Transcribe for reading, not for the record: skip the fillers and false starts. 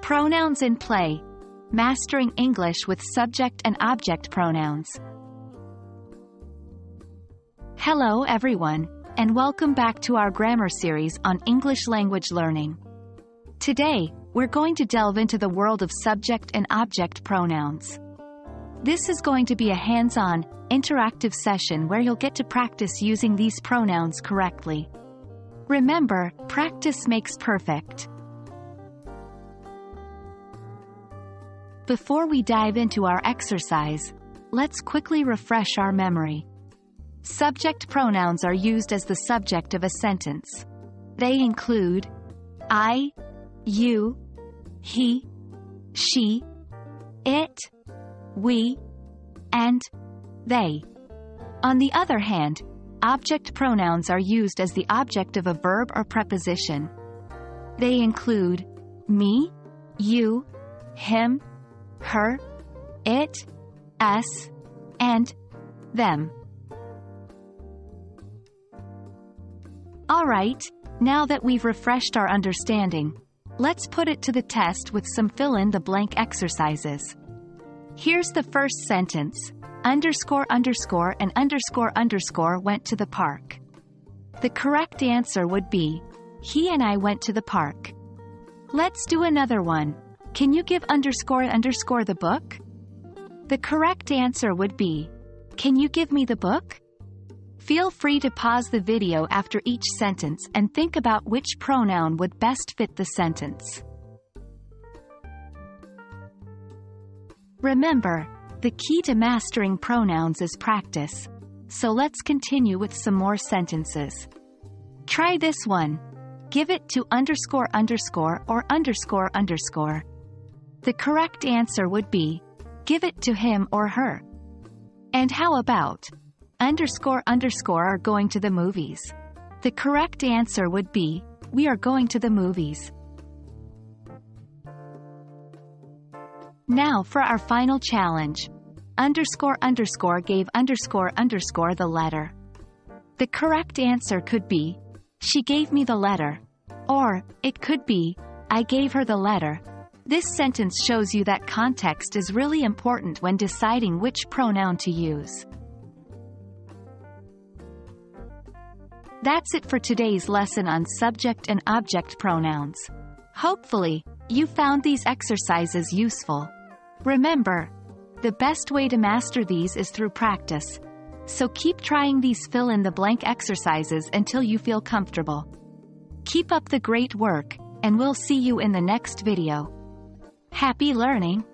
Pronouns in play. Mastering English with subject and object pronouns. Hello everyone, and welcome back to our grammar series on English language learning. Today, we're going to delve into the world of subject and object pronouns. This is going to be a hands-on, interactive session where you'll get to practice using these pronouns correctly. Remember, practice makes perfect. Before we dive into our exercise, let's quickly refresh our memory. Subject pronouns are used as the subject of a sentence. They include I, you, he, she, it, we, and they. On the other hand, object pronouns are used as the object of a verb or preposition. They include me, you, him, her, it, us, and them. Alright, now that we've refreshed our understanding, let's put it to the test with some fill-in-the-blank exercises. Here's the first sentence. Underscore underscore and underscore underscore went to the park. The correct answer would be, he and I went to the park. Let's do another one. Can you give underscore underscore the book? The correct answer would be, can you give me the book? Feel free to pause the video after each sentence and think about which pronoun would best fit the sentence. Remember, the key to mastering pronouns is practice. So let's continue with some more sentences. Try this one. Give it to underscore underscore or underscore underscore. The correct answer would be, give it to him or her. And how about, underscore underscore are going to the movies? The correct answer would be, we are going to the movies. Now for our final challenge. Underscore underscore gave underscore underscore the letter. The correct answer could be, she gave me the letter. Or, it could be, I gave her the letter. This sentence shows you that context is really important when deciding which pronoun to use. That's it for today's lesson on subject and object pronouns. Hopefully, you found these exercises useful. Remember, the best way to master these is through practice. So keep trying these fill-in-the-blank exercises until you feel comfortable. Keep up the great work, and we'll see you in the next video. Happy learning!